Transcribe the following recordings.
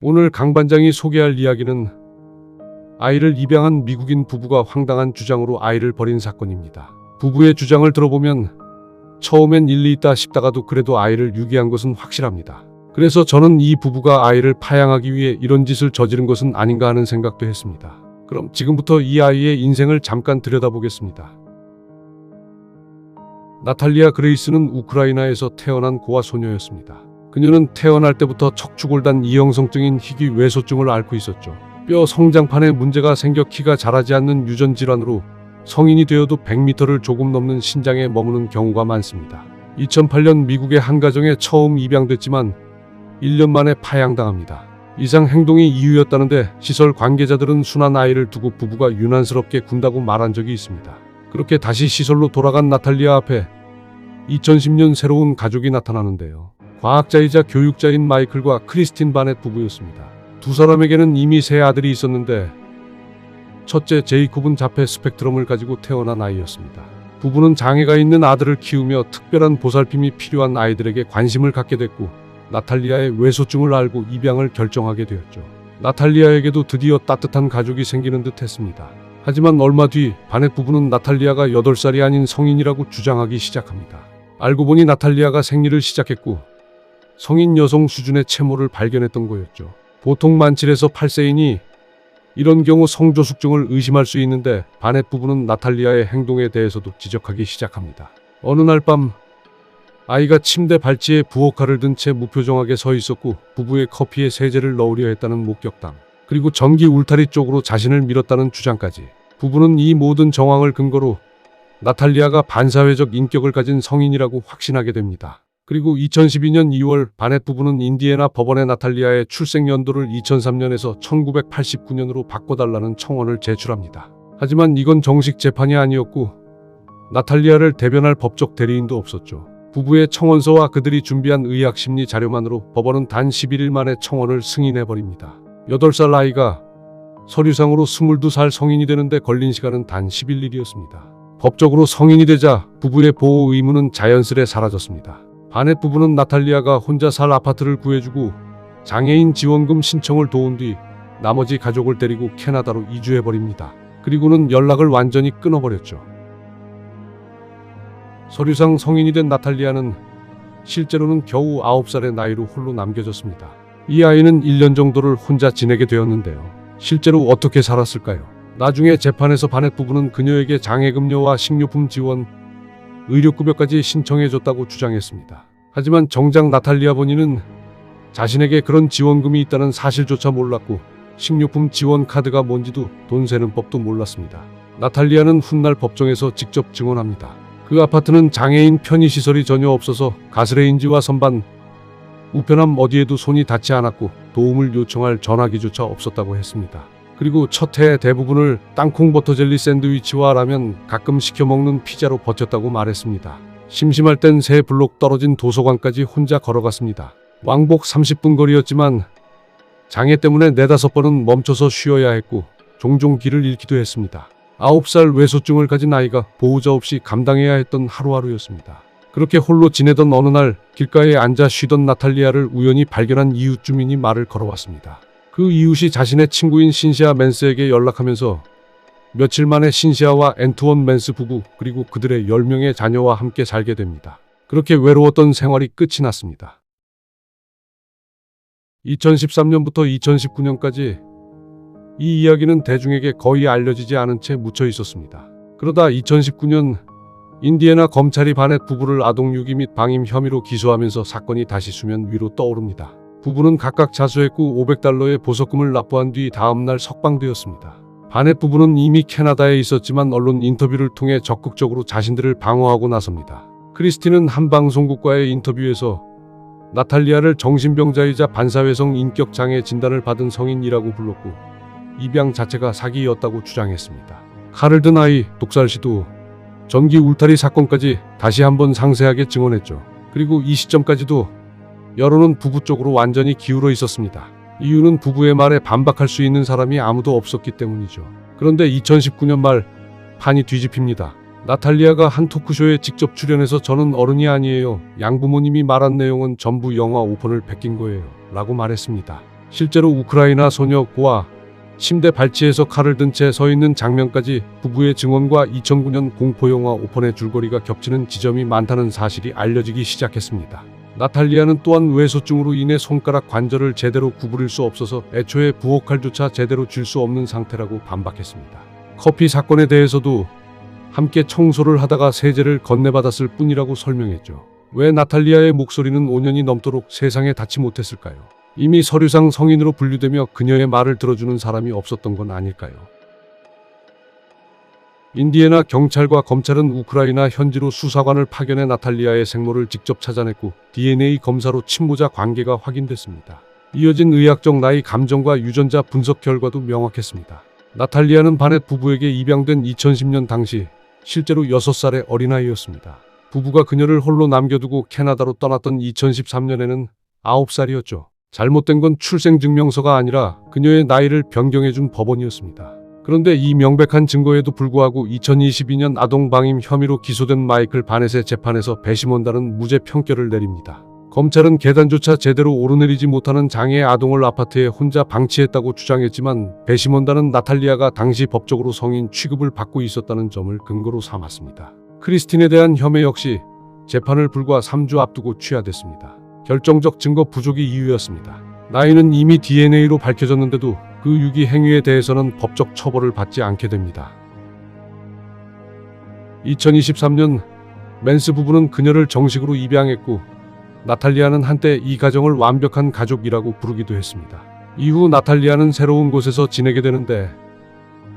오늘 강 반장이 소개할 이야기는 아이를 입양한 미국인 부부가 황당한 주장으로 아이를 버린 사건입니다. 부부의 주장을 들어보면 처음엔 일리 있다 싶다가도 그래도 아이를 유기한 것은 확실합니다. 그래서 저는 이 부부가 아이를 파양하기 위해 이런 짓을 저지른 것은 아닌가 하는 생각도 했습니다. 그럼 지금부터 이 아이의 인생을 잠깐 들여다보겠습니다. 나탈리아 그레이스는 우크라이나에서 태어난 고아 소녀였습니다. 그녀는 태어날 때부터 척추골단 이형성증인 희귀 외소증을 앓고 있었죠. 뼈 성장판에 문제가 생겨 키가 자라지 않는 유전 질환으로 성인이 되어도 100m를 조금 넘는 신장에 머무는 경우가 많습니다. 2008년 미국의 한 가정에 처음 입양됐지만 1년 만에 파양당합니다. 이상 행동이 이유였다는데 시설 관계자들은 순한 아이를 두고 부부가 유난스럽게 군다고 말한 적이 있습니다. 그렇게 다시 시설로 돌아간 나탈리아 앞에 2010년 새로운 가족이 나타나는데요. 과학자이자 교육자인 마이클과 크리스틴 바넷 부부였습니다. 두 사람에게는 이미 세 아들이 있었는데 첫째 제이콥은 자폐 스펙트럼을 가지고 태어난 아이였습니다. 부부는 장애가 있는 아들을 키우며 특별한 보살핌이 필요한 아이들에게 관심을 갖게 됐고 나탈리아의 외소증을 알고 입양을 결정하게 되었죠. 나탈리아에게도 드디어 따뜻한 가족이 생기는 듯 했습니다. 하지만 얼마 뒤 바넷 부부는 나탈리아가 8살이 아닌 성인이라고 주장하기 시작합니다. 알고 보니 나탈리아가 생리를 시작했고 성인 여성 수준의 채모를 발견했던 거였죠. 보통 만 7에서 8세이니 이런 경우 성조숙증을 의심할 수 있는데 바넷 부부는 나탈리아의 행동에 대해서도 지적하기 시작합니다. 어느 날 밤 아이가 침대 발치에 부엌칼을 든 채 무표정하게 서 있었고 부부의 커피에 세제를 넣으려 했다는 목격담, 그리고 전기 울타리 쪽으로 자신을 밀었다는 주장까지. 부부는 이 모든 정황을 근거로 나탈리아가 반사회적 인격을 가진 성인이라고 확신하게 됩니다. 그리고 2012년 2월 바넷 부부는 인디애나 법원에 나탈리아의 출생 연도를 2003년에서 1989년으로 바꿔달라는 청원을 제출합니다. 하지만 이건 정식 재판이 아니었고 나탈리아를 대변할 법적 대리인도 없었죠. 부부의 청원서와 그들이 준비한 의학심리 자료만으로 법원은 단 11일 만에 청원을 승인해버립니다. 8살 아이가 서류상으로 22살 성인이 되는데 걸린 시간은 단 11일이었습니다. 법적으로 성인이 되자 부부의 보호 의무는 자연스레 사라졌습니다. 바넷 부부는 나탈리아가 혼자 살 아파트를 구해주고 장애인 지원금 신청을 도운 뒤 나머지 가족을 데리고 캐나다로 이주해버립니다. 그리고는 연락을 완전히 끊어버렸죠. 서류상 성인이 된 나탈리아는 실제로는 겨우 9살의 나이로 홀로 남겨졌습니다. 이 아이는 1년 정도를 혼자 지내게 되었는데요. 실제로 어떻게 살았을까요? 나중에 재판에서 바넷 부부는 그녀에게 장애급여와 식료품 지원, 의료급여까지 신청해줬다고 주장했습니다. 하지만 정작 나탈리아 본인은 자신에게 그런 지원금이 있다는 사실조차 몰랐고 식료품 지원 카드가 뭔지도 돈 세는 법도 몰랐습니다. 나탈리아는 훗날 법정에서 직접 증언합니다. 그 아파트는 장애인 편의시설이 전혀 없어서 가스레인지와 선반, 우편함 어디에도 손이 닿지 않았고 도움을 요청할 전화기조차 없었다고 했습니다. 그리고 첫 해 대부분을 땅콩 버터 젤리 샌드위치와 라면, 가끔 시켜 먹는 피자로 버텼다고 말했습니다. 심심할 땐 세 블록 떨어진 도서관까지 혼자 걸어갔습니다. 왕복 30분 거리였지만 장애 때문에 4-5번은 멈춰서 쉬어야 했고 종종 길을 잃기도 했습니다. 9살 외소증을 가진 아이가 보호자 없이 감당해야 했던 하루하루였습니다. 그렇게 홀로 지내던 어느 날 길가에 앉아 쉬던 나탈리아를 우연히 발견한 이웃 주민이 말을 걸어왔습니다. 그 이웃이 자신의 친구인 신시아 맨스에게 연락하면서 며칠 만에 신시아와 앤투원 맨스 부부 그리고 그들의 10명의 자녀와 함께 살게 됩니다. 그렇게 외로웠던 생활이 끝이 났습니다. 2013년부터 2019년까지 이 이야기는 대중에게 거의 알려지지 않은 채 묻혀 있었습니다. 그러다 2019년 인디애나 검찰이 바넷 부부를 아동유기 및 방임 혐의로 기소하면서 사건이 다시 수면 위로 떠오릅니다. 부부는 각각 자수했고 $500의 보석금을 납부한 뒤 다음날 석방되었습니다. 바넷 부부는 이미 캐나다에 있었지만 언론 인터뷰를 통해 적극적으로 자신들을 방어하고 나섭니다. 크리스틴은 한 방송국과의 인터뷰에서 나탈리아를 정신병자이자 반사회성 인격장애 진단을 받은 성인이라고 불렀고 입양 자체가 사기였다고 주장했습니다. 칼을 든 아이, 독살 시도, 전기 울타리 사건까지 다시 한번 상세하게 증언했죠. 그리고 이 시점까지도 여론은 부부 쪽으로 완전히 기울어 있었습니다. 이유는 부부의 말에 반박할 수 있는 사람이 아무도 없었기 때문이죠. 그런데 2019년 말 판이 뒤집힙니다. 나탈리아가 한 토크쇼에 직접 출연해서 저는 어른이 아니에요. 양부모님이 말한 내용은 전부 영화 오판을 베낀 거예요. 라고 말했습니다. 실제로 우크라이나 소녀 고아 침대 발치에서 칼을 든 채 서 있는 장면까지 부부의 증언과 2009년 공포영화 오펀의 줄거리가 겹치는 지점이 많다는 사실이 알려지기 시작했습니다. 나탈리아는 또한 외소증으로 인해 손가락 관절을 제대로 구부릴 수 없어서 애초에 부엌칼조차 제대로 쥘 수 없는 상태라고 반박했습니다. 커피 사건에 대해서도 함께 청소를 하다가 세제를 건네받았을 뿐이라고 설명했죠. 왜 나탈리아의 목소리는 5년이 넘도록 세상에 닿지 못했을까요? 이미 서류상 성인으로 분류되며 그녀의 말을 들어주는 사람이 없었던 건 아닐까요? 인디애나 경찰과 검찰은 우크라이나 현지로 수사관을 파견해 나탈리아의 생모를 직접 찾아냈고 DNA 검사로 친모자 관계가 확인됐습니다. 이어진 의학적 나이 감정과 유전자 분석 결과도 명확했습니다. 나탈리아는 바넷 부부에게 입양된 2010년 당시 실제로 6살의 어린아이였습니다. 부부가 그녀를 홀로 남겨두고 캐나다로 떠났던 2013년에는 9살이었죠. 잘못된 건 출생증명서가 아니라 그녀의 나이를 변경해준 법원이었습니다. 그런데 이 명백한 증거에도 불구하고 2022년 아동방임 혐의로 기소된 마이클 바넷의 재판에서 배심원단은 무죄 평결을 내립니다. 검찰은 계단조차 제대로 오르내리지 못하는 장애의 아동을 아파트에 혼자 방치했다고 주장했지만 배심원단은 나탈리아가 당시 법적으로 성인 취급을 받고 있었다는 점을 근거로 삼았습니다. 크리스틴에 대한 혐의 역시 재판을 불과 3주 앞두고 취하됐습니다. 결정적 증거 부족이 이유였습니다. 나이는 이미 DNA로 밝혀졌는데도 그 유기 행위에 대해서는 법적 처벌을 받지 않게 됩니다. 2023년 맨스 부부는 그녀를 정식으로 입양했고 나탈리아는 한때 이 가정을 완벽한 가족이라고 부르기도 했습니다. 이후 나탈리아는 새로운 곳에서 지내게 되는데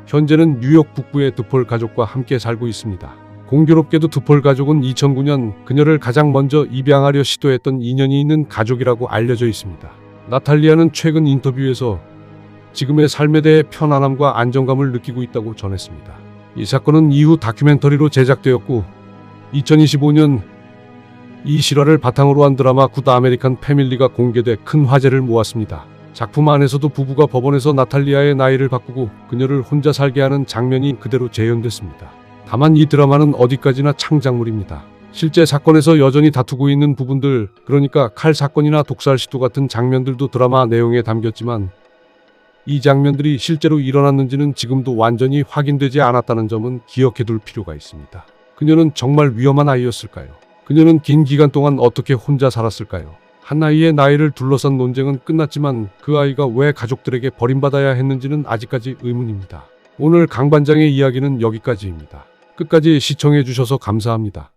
현재는 뉴욕 북부의 드폴 가족과 함께 살고 있습니다. 공교롭게도 드폴 가족은 2009년 그녀를 가장 먼저 입양하려 시도했던 인연이 있는 가족이라고 알려져 있습니다. 나탈리아는 최근 인터뷰에서 지금의 삶에 대해 편안함과 안정감을 느끼고 있다고 전했습니다. 이 사건은 이후 다큐멘터리로 제작되었고 2025년 이 실화를 바탕으로 한 드라마 굿 아메리칸 패밀리가 공개돼 큰 화제를 모았습니다. 작품 안에서도 부부가 법원에서 나탈리아의 나이를 바꾸고 그녀를 혼자 살게 하는 장면이 그대로 재현됐습니다. 다만 이 드라마는 어디까지나 창작물입니다. 실제 사건에서 여전히 다투고 있는 부분들, 그러니까 칼 사건이나 독살 시도 같은 장면들도 드라마 내용에 담겼지만 이 장면들이 실제로 일어났는지는 지금도 완전히 확인되지 않았다는 점은 기억해둘 필요가 있습니다. 그녀는 정말 위험한 아이였을까요? 그녀는 긴 기간 동안 어떻게 혼자 살았을까요? 한 아이의 나이를 둘러싼 논쟁은 끝났지만 그 아이가 왜 가족들에게 버림받아야 했는지는 아직까지 의문입니다. 오늘 강반장의 이야기는 여기까지입니다. 끝까지 시청해주셔서 감사합니다.